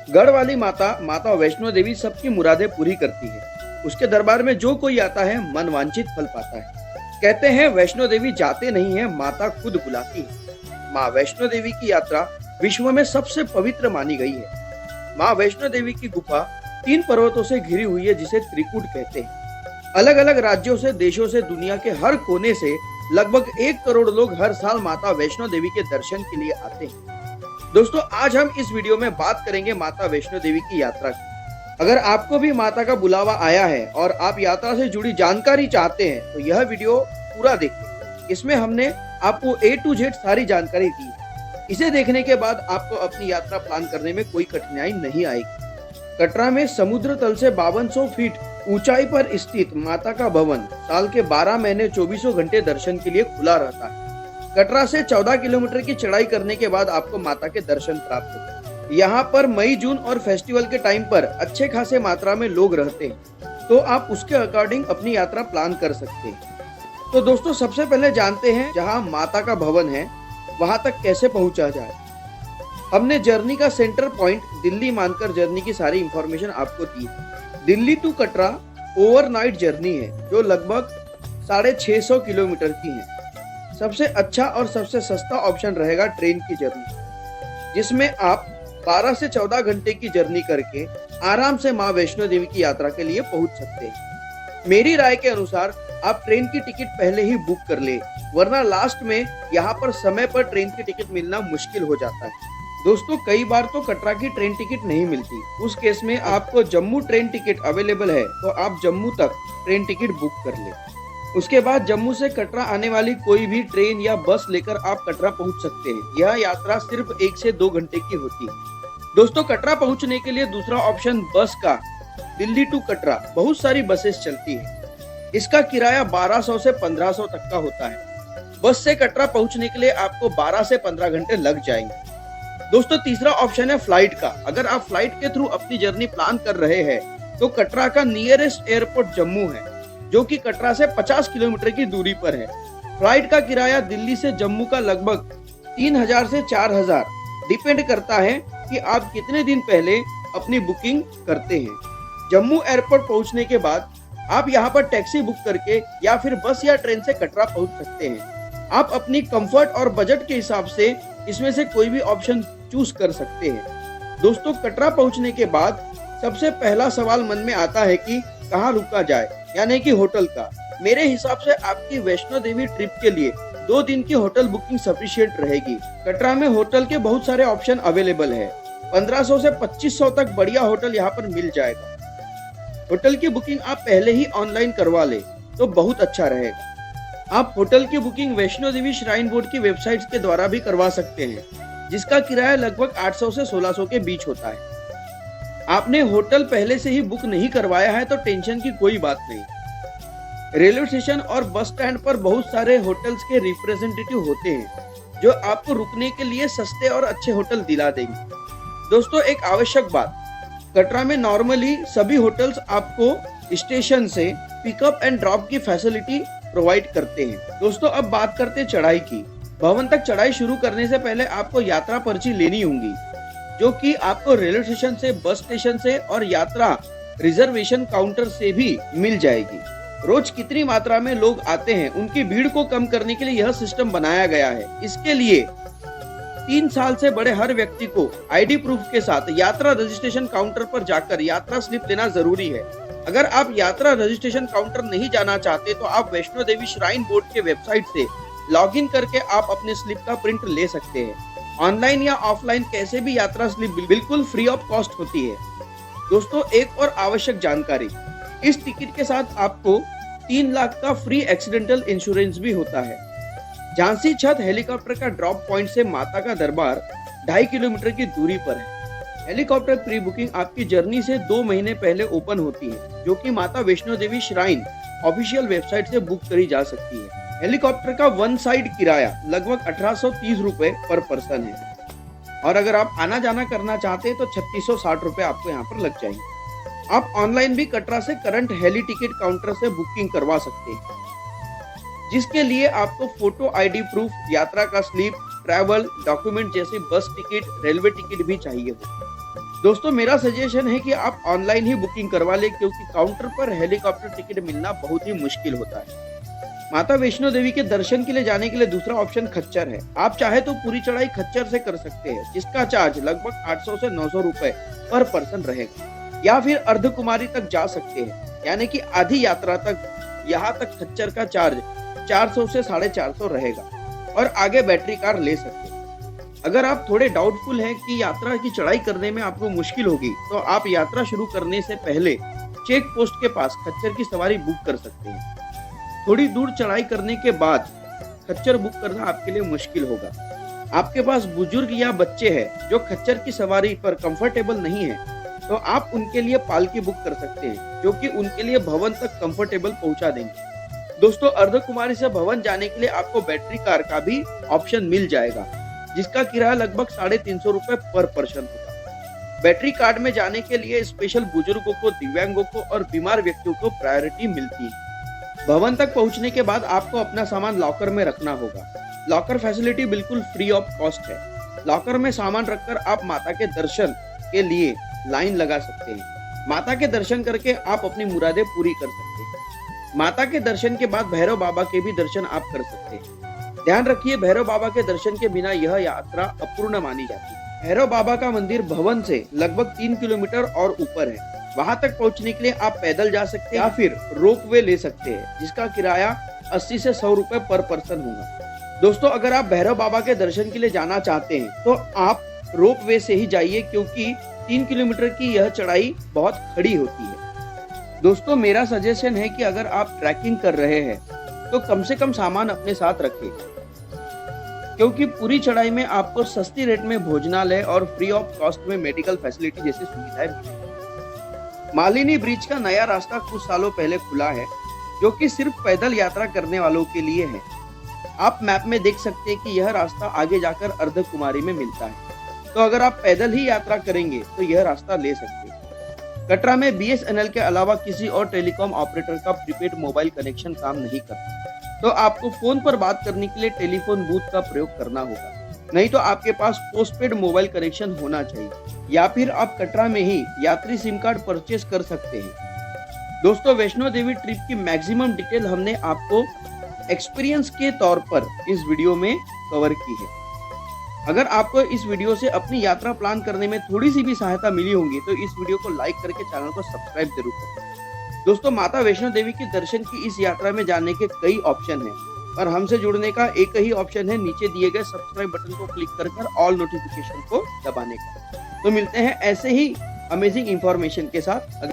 गढ़ वाली माता माता वैष्णो देवी सबकी मुरादें पूरी करती है। उसके दरबार में जो कोई आता है मन वांछित फल पाता है। कहते हैं वैष्णो देवी जाते नहीं है, माता खुद बुलाती है। माँ वैष्णो देवी की यात्रा विश्व में सबसे पवित्र मानी गई है। माँ वैष्णो देवी की गुफा 3 पर्वतों से घिरी हुई है जिसे त्रिकूट कहते हैं। अलग अलग राज्यों से, देशों से, दुनिया के हर कोने से लगभग 1 करोड़ लोग हर साल माता वैष्णो देवी के दर्शन के लिए आते हैं। दोस्तों, आज हम इस वीडियो में बात करेंगे माता वैष्णो देवी की यात्रा की। अगर आपको भी माता का बुलावा आया है और आप यात्रा से जुड़ी जानकारी चाहते हैं तो यह वीडियो पूरा देखिए। इसमें हमने आपको A to Z सारी जानकारी दी है। इसे देखने के बाद आपको अपनी यात्रा प्लान करने में कोई कठिनाई नहीं आएगी। कटरा में समुद्र तल से 5200 फीट ऊंचाई पर स्थित माता का भवन साल के 12 महीने 24 घंटे दर्शन के लिए खुला रहता है। कटरा से 14 किलोमीटर की चढ़ाई करने के बाद आपको माता के दर्शन प्राप्त होते हैं। यहाँ पर मई, जून और फेस्टिवल के टाइम पर अच्छे खासे मात्रा में लोग रहते हैं, तो आप उसके अकॉर्डिंग अपनी यात्रा प्लान कर सकते हैं। तो दोस्तों, सबसे पहले जानते हैं जहाँ माता का भवन है वहां तक कैसे पहुंचा जाए। हमने जर्नी का सेंटर पॉइंट दिल्ली मानकर जर्नी की सारी इंफॉर्मेशन आपको दी है। Delhi to Katra overnight journey है जो लगभग 650 किलोमीटर की है। सबसे अच्छा और सबसे सस्ता ऑप्शन रहेगा ट्रेन की जर्नी, जिसमें आप 12 से 14 घंटे की जर्नी करके आराम से माँ वैष्णो देवी की यात्रा के लिए पहुंच सकते हैं। मेरी राय के अनुसार आप ट्रेन की टिकट पहले ही बुक कर ले, वरना लास्ट में यहाँ पर समय पर ट्रेन की टिकट मिलना मुश्किल हो जाता है। दोस्तों, कई बार तो कटरा की ट्रेन टिकट नहीं मिलती। उस केस में आपको जम्मू ट्रेन टिकट अवेलेबल है तो आप जम्मू तक ट्रेन टिकट बुक कर ले। उसके बाद जम्मू से कटरा आने वाली कोई भी ट्रेन या बस लेकर आप कटरा पहुंच सकते हैं। यह यात्रा सिर्फ 1 से 2 घंटे की होती है। दोस्तों, कटरा पहुंचने के लिए दूसरा ऑप्शन बस का दिल्ली टू कटरा बहुत सारी बसेस चलती है। इसका किराया 1200 से 1500 तक का होता है। बस से कटरा पहुंचने के लिए आपको 12 से 15 घंटे लग जाएंगे। दोस्तों, तीसरा ऑप्शन है फ्लाइट का। अगर आप फ्लाइट के थ्रू अपनी जर्नी प्लान कर रहे हैं तो कटरा का नियरेस्ट एयरपोर्ट जम्मू है, जो कि कटरा से 50 किलोमीटर की दूरी पर है। फ्लाइट का किराया दिल्ली से जम्मू का लगभग 3000 से 4000 डिपेंड करता है कि आप कितने दिन पहले अपनी बुकिंग करते हैं। जम्मू एयरपोर्ट पहुंचने के बाद आप यहां पर टैक्सी बुक करके या फिर बस या ट्रेन से कटरा पहुंच सकते हैं। आप अपनी कंफर्ट और बजट के हिसाब से इसमें से कोई भी ऑप्शन चूज कर सकते हैं। दोस्तों, कटरा पहुंचने के बाद सबसे पहला सवाल मन में आता है कि कहाँ रुका जाए, यानी कि होटल का। मेरे हिसाब से आपकी वैष्णो देवी ट्रिप के लिए 2 दिन की होटल बुकिंग सफिशिएंट रहेगी। कटरा में होटल के बहुत सारे ऑप्शन अवेलेबल है। 1500 से 2500 तक बढ़िया होटल यहाँ पर मिल जाएगा। होटल की बुकिंग आप पहले ही ऑनलाइन करवा ले तो बहुत अच्छा रहेगा। आप होटल की booking Vaishno Devi shrine board की वेबसाइट के द्वारा भी करवा सकते हैं, जिसका किराया लगभग 800 से 1600 के बीच होता है। आपने होटल पहले से ही बुक नहीं करवाया है तो टेंशन की कोई बात नहीं। रेलवे स्टेशन और बस स्टैंड पर बहुत सारे होटल्स के रिप्रेजेंटेटिव होते हैं जो आपको रुकने के लिए सस्ते और अच्छे होटल दिला देंगे। दोस्तों, एक आवश्यक बात, कटरा में नॉर्मली सभी होटल्स आपको स्टेशन से पिकअप एंड ड्रॉप की फैसिलिटी प्रोवाइड करते हैं। दोस्तों, अब बात करते हैं चढ़ाई की। भवन तक चढ़ाई शुरू करने से पहले आपको यात्रा पर्ची लेनी होगी, जो कि आपको रेलवे स्टेशन से, बस स्टेशन से और यात्रा रिजर्वेशन काउंटर से भी मिल जाएगी। रोज कितनी मात्रा में लोग आते हैं, उनकी भीड़ को कम करने के लिए यह सिस्टम बनाया गया है। इसके लिए 3 साल से बड़े हर व्यक्ति को आईडी प्रूफ के साथ यात्रा रजिस्ट्रेशन काउंटर पर जाकर यात्रा स्लिप लेना जरूरी है। अगर आप यात्रा रजिस्ट्रेशन काउंटर नहीं जाना चाहते तो आप वैष्णो देवी श्राइन बोर्ड के वेबसाइट से लॉगिन करके आप अपने स्लिप का प्रिंट ले सकते हैं। ऑनलाइन या ऑफलाइन कैसे भी यात्रा स्लिप बिल्कुल फ्री ऑफ कॉस्ट होती है। दोस्तों, एक और आवश्यक जानकारी, इस टिकट के साथ आपको 3 लाख का फ्री एक्सीडेंटल इंश्योरेंस भी होता है। झांसी छत हेलीकॉप्टर का ड्रॉप पॉइंट से माता का दरबार 2.5 किलोमीटर की दूरी पर है। हेलीकॉप्टर प्री बुकिंग आपकी जर्नी से 2 महीने पहले ओपन होती है, जो कि माता Vaishno Devi shrine official website से बुक करी जा सकती है। हेलीकॉप्टर का वन साइड किराया लगभग 1830 रुपए पर पर्सन है, और अगर आप आना जाना करना चाहते हैं तो 3660 रुपए आपको यहाँ पर लग जाएंगे। आप ऑनलाइन भी कटरा से करंट हेली टिकट काउंटर से बुकिंग करवा सकते हैं, जिसके लिए आपको फोटो आईडी प्रूफ, यात्रा का स्लिप, ट्रैवल डॉक्यूमेंट जैसे बस टिकट, रेलवे टिकट भी चाहिए हो। दोस्तों मेरा सजेशन है कि आप ऑनलाइन ही बुकिंग करवा लें, क्योंकि काउंटर पर हेलीकॉप्टर टिकट मिलना बहुत ही मुश्किल होता है। माता वैष्णो देवी के दर्शन के लिए जाने के लिए दूसरा ऑप्शन खच्चर है। आप चाहे तो पूरी चढ़ाई खच्चर से कर सकते हैं, जिसका चार्ज लगभग 800 से 900 रुपए पर पर्सन रहेगा। या फिर अर्धकुमारी तक जा सकते हैं, यानी कि आधी यात्रा तक। यहाँ तक खच्चर का चार्ज 400 से 450 रहेगा और आगे बैटरी कार ले सकते हैं। अगर आप थोड़े डाउटफुल हैं कि यात्रा की चढ़ाई करने में आपको मुश्किल होगी, तो आप यात्रा शुरू करने से पहले चेक पोस्ट के पास खच्चर की सवारी बुक कर सकते हैं। थोड़ी दूर चढ़ाई करने के बाद खच्चर बुक करना आपके लिए मुश्किल होगा। आपके पास बुजुर्ग या बच्चे हैं जो खच्चर की सवारी पर कंफर्टेबल नहीं है, तो आप उनके लिए पालकी बुक कर सकते हैं, जो कि उनके लिए भवन तक कंफर्टेबल पहुंचा देंगे। दोस्तों अर्धकुमारी से भवन जाने के लिए आपको बैटरी कार का भी ऑप्शन मिल जाएगा, जिसका किराया लगभग 350 रुपए पर पर्सन होगा। बैटरी कार में जाने के लिए स्पेशल बुजुर्गों को, दिव्यांगों को और बीमार व्यक्तियों को प्रायोरिटी मिलती है। भवन तक पहुंचने के बाद आपको अपना सामान लॉकर में रखना होगा। लॉकर फैसिलिटी बिल्कुल फ्री ऑफ कॉस्ट है। लॉकर में सामान रखकर आप माता के दर्शन के लिए लाइन लगा सकते हैं। माता के दर्शन करके आप अपनी मुरादें पूरी कर सकते हैं। माता के दर्शन के बाद भैरव बाबा के भी दर्शन आप कर सकते हैं। ध्यान रखिए, भैरव बाबा के दर्शन के बिना यह यात्रा अपूर्ण मानी जाती है। भैरव बाबा का मंदिर भवन से लगभग 3 किलोमीटर और ऊपर है। वहां तक पहुंचने के लिए आप पैदल जा सकते हैं या फिर रोपवे ले सकते हैं, जिसका किराया 80 से 100 रुपए पर पर्सन होगा। दोस्तों अगर आप भैरव बाबा के दर्शन के लिए जाना चाहते हैं तो आप रोपवे से ही जाइए, क्योंकि 3 किलोमीटर की यह चढ़ाई बहुत खड़ी होती है। दोस्तों मेरा सजेशन है कि अगर आप ट्रैकिंग कर रहे हैं तो कम से कम सामान अपने साथ रखें, क्योंकि पूरी चढ़ाई में आपको सस्ती रेट में भोजनालय और फ्री ऑफ कॉस्ट में मेडिकल फैसिलिटी जैसी सुविधाएं मिलेंगी। मालिनी ब्रिज का नया रास्ता कुछ सालों पहले खुला है, जो कि सिर्फ पैदल यात्रा करने वालों के लिए है। आप मैप में देख सकते हैं कि यह रास्ता आगे जाकर अर्धकुमारी में मिलता है, तो अगर आप पैदल ही यात्रा करेंगे तो यह रास्ता ले सकते हैं। कटरा में BSNL के अलावा किसी और टेलीकॉम ऑपरेटर का प्रीपेड मोबाइल कनेक्शन काम नहीं करता, तो आपको फोन पर बात करने के लिए टेलीफोन बूथ का प्रयोग करना होगा। नहीं तो आपके पास पोस्टपेड मोबाइल कनेक्शन होना चाहिए, या फिर आप कटरा में ही यात्री सिम कार्ड परचेस कर सकते हैं। दोस्तों वैष्णो देवी ट्रिप की मैक्सिमम डिटेल हमने आपको एक्सपीरियंस के तौर पर इस वीडियो में कवर की है। अगर आपको इस वीडियो से अपनी यात्रा प्लान करने में थोड़ी सी भी सहायता मिली होगी, तो इस वीडियो को लाइक करके चैनल को सब्सक्राइब जरूर करें। दोस्तों माता वैष्णो देवी के दर्शन की इस यात्रा में जाने के कई ऑप्शन हैं, और हमसे जुड़ने का एक ही ऑप्शन है, नीचे दिए गए सब्सक्राइब बटन को क्लिक कर ऑल नोटिफिकेशन को दबाने का। तो मिलते हैं ऐसे ही अमेजिंग इंफॉर्मेशन के साथ।